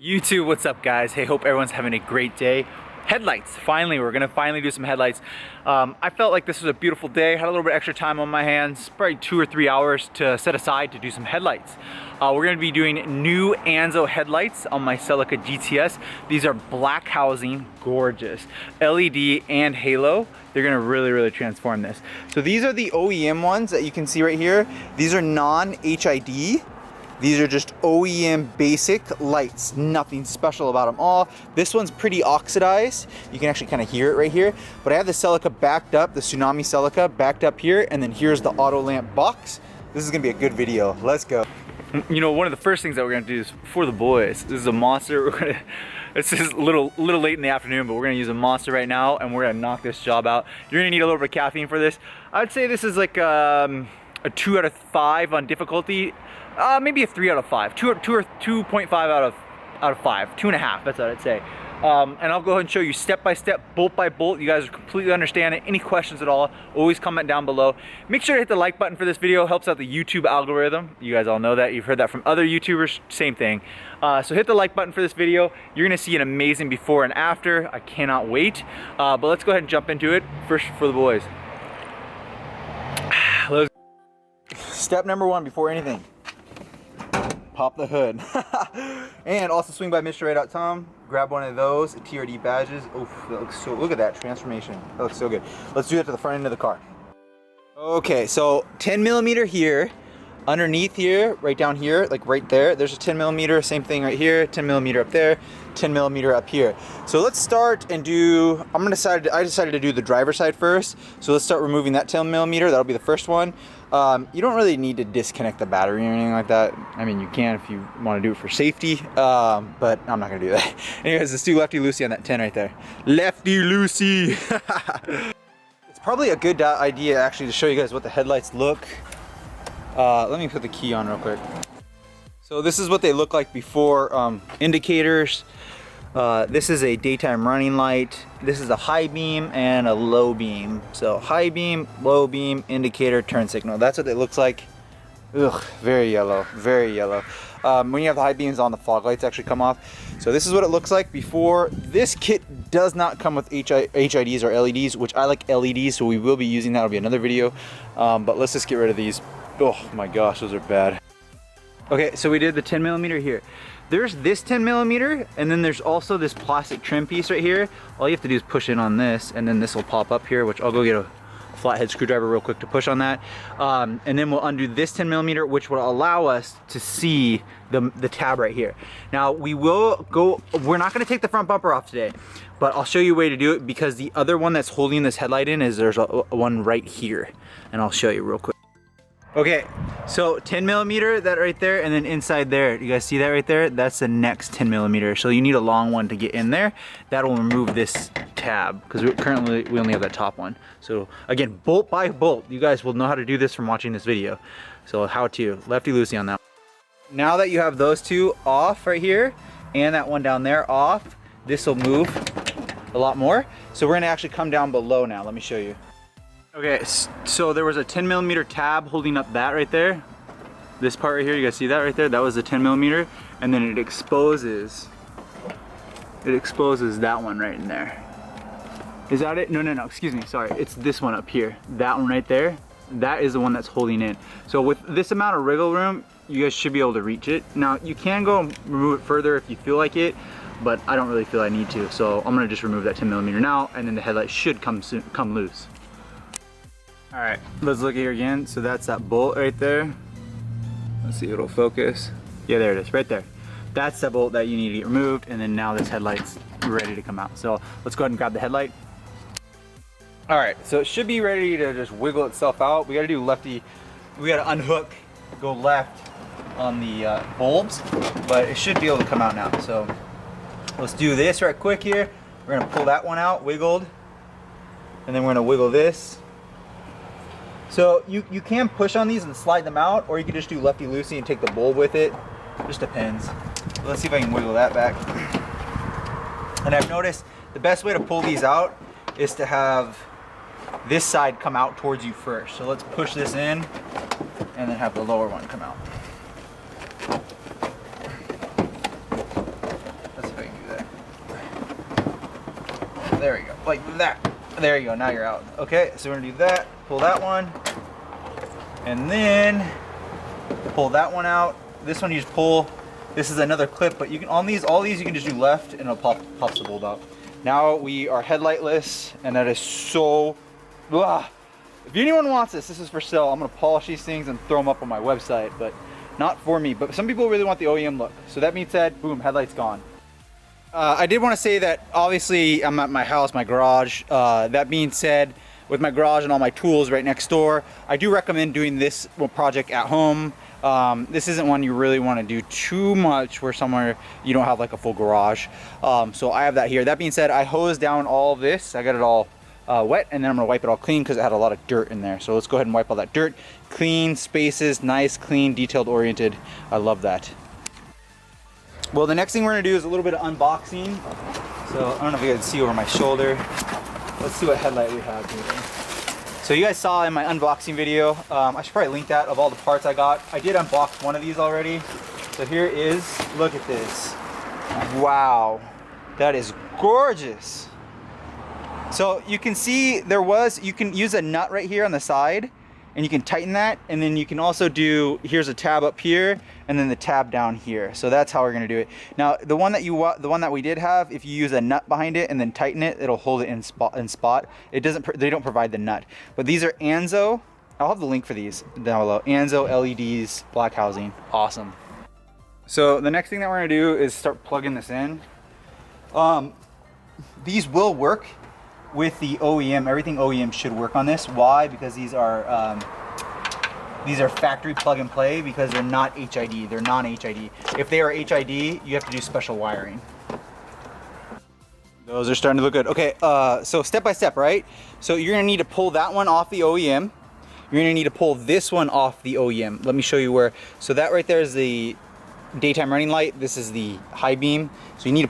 YouTube, what's up guys? Hey, hope everyone's having a great day. Headlights, finally, we're gonna finally do some headlights. I felt like this was a beautiful day, had a little bit extra time on my hands, probably 2 or 3 hours to set aside to do some headlights. We're gonna be doing new Anzo headlights on my Celica GTS. These are black housing, gorgeous. LED and halo. They're gonna really transform this. So these are the OEM ones that you can see right here. These are non-HID. These are just OEM basic lights, nothing special about them all. This one's pretty oxidized. You can actually kind of hear it right here. But I have the Celica backed up, the Tsunami Celica backed up here, and then here's the auto lamp box. This is gonna be a good video. Let's go. You know, one of the first things that we're gonna do is for the boys. This is a monster. It's just a little late in the afternoon, but we're gonna use a monster right now, and we're gonna knock this job out. You're gonna need a little bit of caffeine for this. I'd say this is like a 2 out of 5 on difficulty. Maybe a 3 out of 5, 2.5 out of 5, 2.5. That's what I'd say. And I'll go ahead and show you step by step, bolt by bolt. You guys completely understand it. Any questions at all, always comment down below. Make sure to hit the like button for this video. Helps out the YouTube algorithm. You guys all know that. You've heard that from other YouTubers. Same thing. So hit the like button for this video. You're gonna see an amazing before and after. I cannot wait. But let's go ahead and jump into it. First for the boys. Step number 1 before anything. Pop the hood. And also swing by MITCHDORE.COMHOW, grab one of those TRD badges. Oof, that looks so, look at that transformation. That looks so good. Let's do that to the front end of the car. Okay, so 10mm here, underneath here, right down here, like right there, there's a 10mm, same thing right here, 10mm up there, 10mm up here. So let's start and do, I decided to do the driver's side first. So let's start removing that 10mm, that'll be the first one. You don't really need to disconnect the battery or anything like that. I mean, you can if you want to do it for safety, but I'm not gonna do that. Anyways, let's do lefty loosey on that 10 right there. Lefty loosey. It's probably a good idea actually to show you guys what the headlights look. Let me put the key on real quick. So this is what they look like before. Indicators. This is a daytime running light. This is a high beam and a low beam. So high beam, low beam, indicator, turn signal. That's what it looks like. Ugh, very yellow, very yellow. When you have the high beams on, the fog lights actually come off. So this is what it looks like before. This kit does not come with HIDs or LEDs, which I like LEDs, so we will be using that. It'll be another video. But let's just get rid of these. Oh my gosh, those are bad. Okay, so we did the 10mm here. There's this 10mm, and then there's also this plastic trim piece right here. All you have to do is push in on this, and then this will pop up here, which I'll go get a flathead screwdriver real quick to push on that. And then we'll undo this 10mm, which will allow us to see the tab right here. Now we're not gonna take the front bumper off today, but I'll show you a way to do it because the other one that's holding this headlight in is there's one right here, and I'll show you real quick. Okay, so 10mm, that right there, and then inside there, you guys see that right there? That's the next 10mm. So you need a long one to get in there. That'll remove this tab, because currently we only have that top one. So again, bolt by bolt, you guys will know how to do this from watching this video. So how to, lefty loosey on that. Now that you have those two off right here, and that one down there off, this will move a lot more. So we're gonna actually come down below now. Let me show you. Okay, so there was a 10mm tab holding up that right there. This part right here, you guys see that right there? That was the 10mm, and then it exposes that one right in there. Is that it? No, excuse me, sorry. It's this one up here. That one right there, that is the one that's holding in. So with this amount of wriggle room, you guys should be able to reach it. Now, you can go and remove it further if you feel like it, but I don't really feel I need to. So I'm gonna just remove that 10mm now, and then the headlight should come loose. All right, let's look here again. So that's that bolt right there. Let's see if it'll focus. Yeah, there it is, right there. That's the bolt that you need to get removed, and then now this headlight's ready to come out. So let's go ahead and grab the headlight. All right, so it should be ready to just wiggle itself out. We gotta do lefty, we gotta unhook, go left on the bulbs, but it should be able to come out now. So let's do this right quick here. We're gonna pull that one out, wiggled, and then we're gonna wiggle this. So you can push on these and slide them out, or you can just do lefty loosey and take the bulb with it. Just depends. Let's see if I can wiggle that back. And I've noticed the best way to pull these out is to have this side come out towards you first. So let's push this in and then have the lower one come out. there we go, like that. There you go, now you're out. Okay, so we're gonna do that, pull that one, and then pull that one out. This one you just pull. This is another clip, but you can, on these, all these you can just do left and it'll pops the bulb out. Now we are headlightless, and that is so, if anyone wants this is for sale. I'm gonna polish these things and throw them up on my website, but not for me. But some people really want the OEM look. So that being said, boom, headlight's gone. I did want to say that obviously I'm at my house, my garage. That being said, with my garage and all my tools right next door, I do recommend doing this project at home. This isn't one you really want to do too much where somewhere you don't have like a full garage. So I have that here. That being said, I hosed down all of this. I got it all wet, and then I'm gonna wipe it all clean because it had a lot of dirt in there. So let's go ahead and wipe all that dirt. Clean spaces, nice, clean, detailed oriented. I love that. Well, the next thing we're gonna do is a little bit of unboxing. So I don't know if you guys can see over my shoulder. Let's see what headlight we have here. So you guys saw in my unboxing video, I should probably link that, of all the parts I got. I did unbox one of these already. So here is, look at this. Wow, that is gorgeous. So you can see you can use a nut right here on the side, and you can tighten that, and then you can also do, here's a tab up here, and then the tab down here. So that's how we're gonna do it. Now, the one that we did have, if you use a nut behind it and then tighten it, it'll hold it in spot. It doesn't, they don't provide the nut. But these are Anzo. I'll have the link for these down below. Anzo LEDs, black housing, awesome. So the next thing that we're gonna do is start plugging this in. These will work with the OEM. Everything OEM should work on this. Why? Because these are factory plug and play, because they're not HID. They're non-HID. If they are HID, you have to do special wiring. Those are starting to look good. Okay, so step by step, right? So you're gonna need to pull that one off the OEM. You're gonna need to pull this one off the OEM. Let me show you where. So that right there is the daytime running light. This is the high beam. So you need to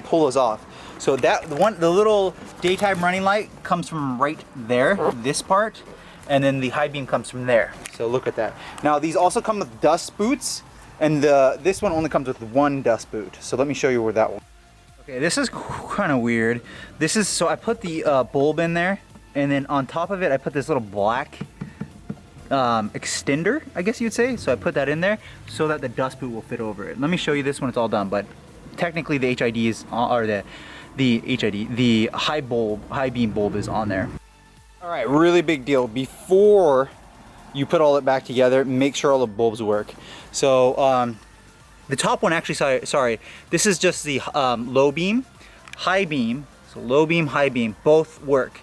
pull those off. So that the little daytime running light comes from right there, this part, and then the high beam comes from there. So look at that. Now these also come with dust boots, and this one only comes with one dust boot. So let me show you where that one. Okay, this is kind of weird. This is, so I put the bulb in there, and then on top of it I put this little black extender, I guess you'd say. So I put that in there so that the dust boot will fit over it. Let me show you this when it's all done. But technically the HIDs are the high beam bulb is on there. All right, really big deal. Before you put all it back together, make sure all the bulbs work. So the top one actually, sorry, this is just the low beam, high beam. So low beam, high beam, both work.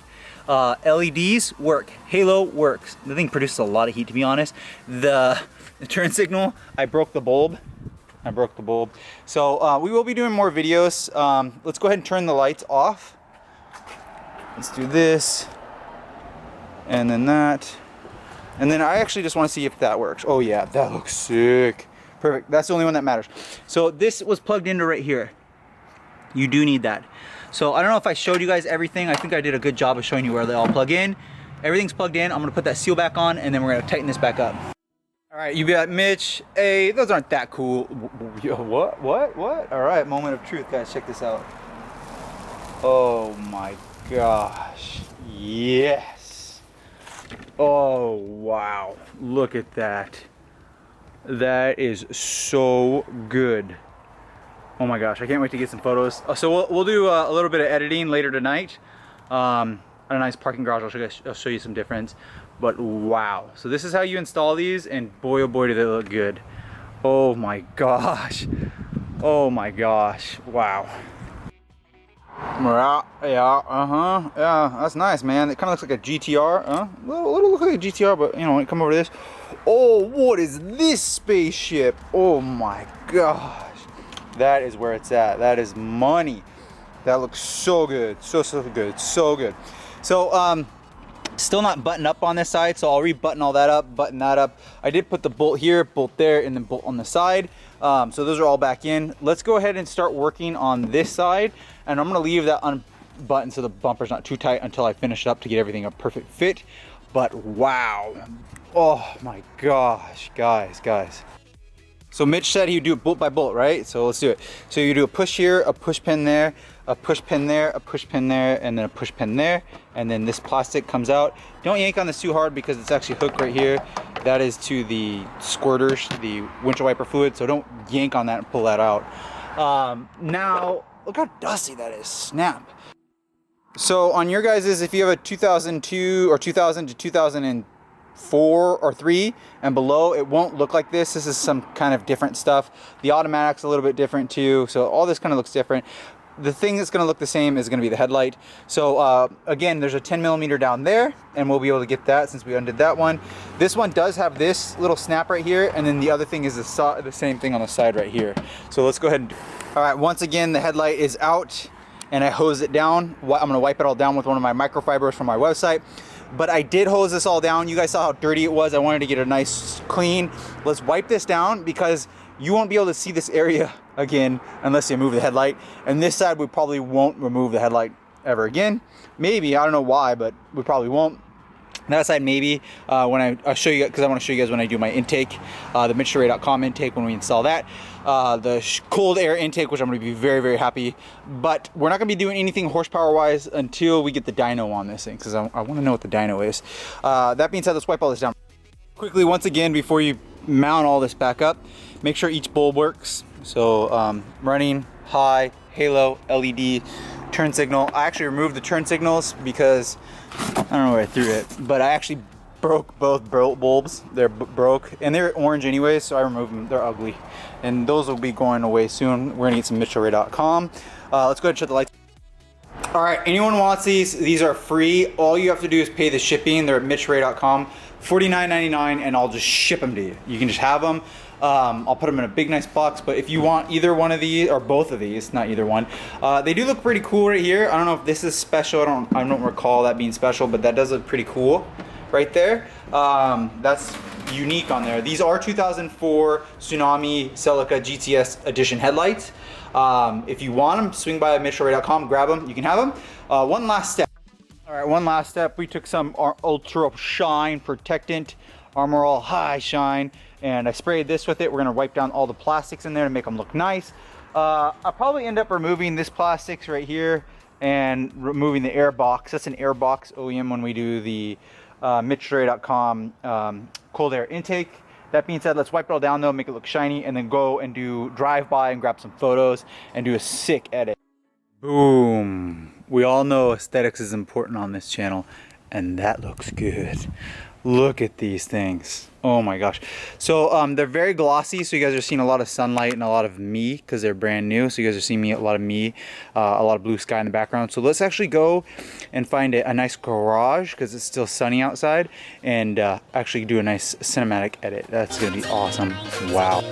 LEDs work, halo works. The thing produces a lot of heat, to be honest. The turn signal, I broke the bulb. So we will be doing more videos. Let's go ahead and turn the lights off. Let's do this, and then that, and then I actually just want to see if that works. Oh yeah, that looks sick. Perfect, that's the only one that matters. So this was plugged into right here. You do need that. So I don't know if I showed you guys everything. I think I did a good job of showing you where they all plug in. Everything's plugged in. I'm gonna put that seal back on, and then we're gonna tighten this back up. All right, you got Mitch. Hey, those aren't that cool. What? All right, moment of truth, guys. Check this out. Oh my gosh. Yes. Oh, wow. Look at that. That is so good. Oh my gosh, I can't wait to get some photos. So we'll do a little bit of editing later tonight. At a nice parking garage, I'll show you some difference. But wow, so this is how you install these, and boy oh boy do they look good. Oh my gosh. Oh my gosh, wow. Yeah, that's nice, man. It kind of looks like a GTR, a little look like a GTR, but you know, come over to this. Oh, what is this spaceship? Oh my gosh. That is where it's at. That is money. That looks so good, so good, so good. So, still not buttoned up on this side, so I'll re-button all that up, button that up. I did put the bolt here, bolt there, and then bolt on the side. So those are all back in. Let's go ahead and start working on this side, and I'm gonna leave that unbuttoned so the bumper's not too tight until I finish it up to get everything a perfect fit. But wow, oh my gosh, guys. So Mitch said he'd do it bolt by bolt, right? So let's do it. So you do a push here, a push pin there, a push pin there, a push pin there, and then a push pin there, and then this plastic comes out. Don't yank on this too hard because it's actually hooked right here. That is to the squirters, the windshield wiper fluid, so don't yank on that and pull that out. Now, look how dusty that is, snap. So on your guys's, if you have a 2002 or 2000 to 2004 or 3 and below, it won't look like this. This is some kind of different stuff. The automatic's a little bit different too, so all this kind of looks different. The thing that's going to look the same is going to be the headlight. So again, there's a 10mm down there, and we'll be able to get that since we undid that one. This one does have this little snap right here, and then the other thing is the same thing on the side right here. So let's go ahead and all right, once again, the headlight is out, and I hose it down. I'm going to wipe it all down with one of my microfibers from my website. But I did hose this all down. You guys saw how dirty it was. I wanted to get a nice clean. Let's wipe this down because you won't be able to see this area again unless you move the headlight. And this side, we probably won't remove the headlight ever again. Maybe, I don't know why, but we probably won't. That side maybe when I show you, because I want to show you guys when I do my intake, the MITCHDORE.COM intake when we install that, the cold air intake, which I'm going to be very, very happy. But we're not going to be doing anything horsepower wise until we get the dyno on this thing, because I want to know what the dyno is. That being said, let's wipe all this down quickly. Once again, before you mount all this back up, make sure each bulb works. So running, high, halo, LED, turn signal. I actually removed the turn signals because I don't know where I threw it, but I actually broke both bulbs. They're broke, and they're orange anyway, so I removed them. They're ugly, and those will be going away soon. We're gonna get some MITCHDORE.COM. Let's go ahead and shut the lights. All right, anyone wants these? These are free. All you have to do is pay the shipping. They're at MITCHDORE.COM, $49.99, and I'll just ship them to you. You can just have them. I'll put them in a big nice box, but if you want either one of these or both of these, not either one, they do look pretty cool right here. I don't know if this is special. I don't recall that being special, but that does look pretty cool right there. That's unique on there. These are 2004 Tsunami Celica GTS edition headlights. If you want them, swing by MITCHDORE.COM, grab them. You can have them. One last step. All right, one last step. We took some Ultra Shine Protectant, Armor All High Shine, and I sprayed this with it. We're gonna wipe down all the plastics in there to make them look nice. I'll probably end up removing this plastics right here and removing the air box. That's an air box OEM when we do the MITCHDORE.COM cold air intake. That being said, let's wipe it all down though, make it look shiny, and then go and do drive by and grab some photos and do a sick edit. Boom. We all know aesthetics is important on this channel, and that looks good. Look at these things. Oh my gosh. So they're very glossy, so you guys are seeing a lot of sunlight and a lot of me because they're brand new. So you guys are seeing a lot of me, a lot of blue sky in the background. So let's actually go and find a nice garage because it's still sunny outside, and actually do a nice cinematic edit. That's gonna be awesome. Wow.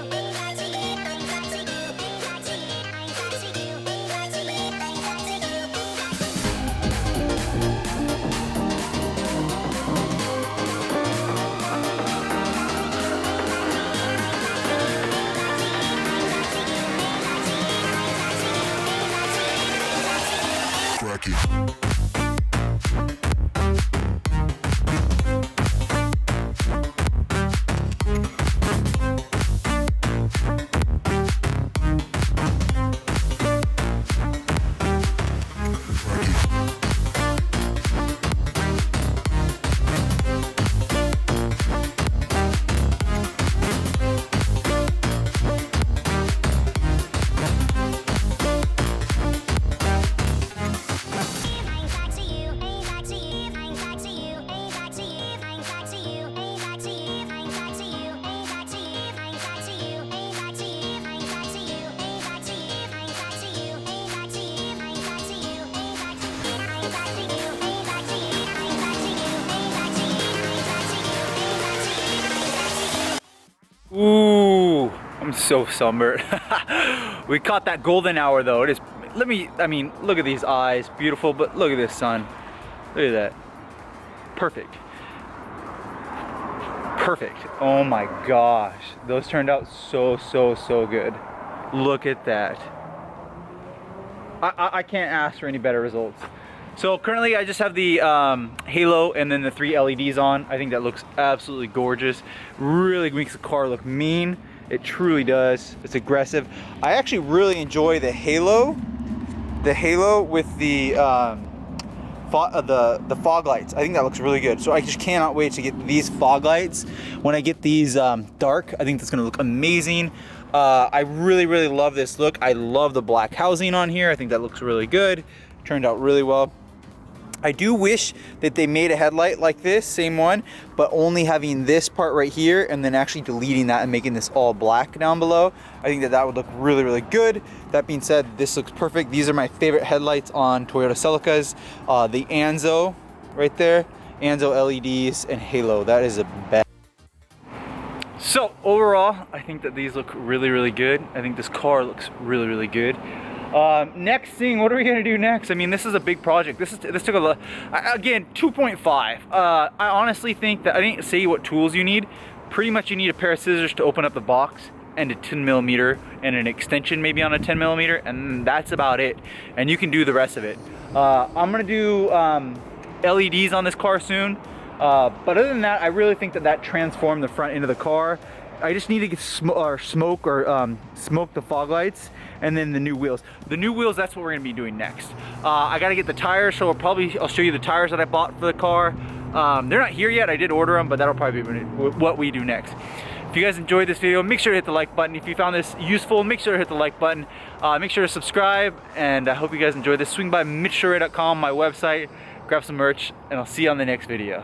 Ooh, I'm so sunburned. We caught that golden hour though. It is, I mean, look at these eyes, beautiful, but look at this sun. Look at that. Perfect. Perfect. Oh my gosh. Those turned out so good. Look at that. I can't ask for any better results. So currently I just have the halo and then the 3 LEDs on. I think that looks absolutely gorgeous. Really makes the car look mean. It truly does. It's aggressive. I actually really enjoy the halo the halo with the fog lights. I think that looks really good. So I just cannot wait to get these fog lights. When I get these dark, I think that's gonna look amazing. I really love this look. I love the black housing on here. I think that looks really good. Turned out really well. I do wish that they made a headlight like this, same one, but only having this part right here and then actually deleting that and making this all black down below. I think that that would look really good. That being said, this looks perfect. These are my favorite headlights on Toyota Celicas. The Anzo right there, Anzo LEDs and halo. That is a best. So overall, I think that these look really good. I think this car looks really good. Next thing, what are we gonna do next? I mean, this is a big project. This took a lot. Again, 2.5. I honestly think that I didn't say what tools you need. Pretty much you need a pair of scissors to open up the box and a 10mm and an extension maybe on a 10mm, and that's about it. And you can do the rest of it. I'm gonna do LEDs on this car soon. But other than that, I really think that that transformed the front end of the car. I just need to get smoke the fog lights and then the new wheels. The new wheels, that's what we're gonna be doing next. I gotta get the tires, so I'll show you the tires that I bought for the car. They're not here yet, I did order them, but that'll probably be what we do next. If you guys enjoyed this video, make sure to hit the like button. If you found this useful, make sure to hit the like button. Make sure to subscribe, and I hope you guys enjoyed this. Swing by MITCHDORE.COMHOW, my website, grab some merch, and I'll see you on the next video.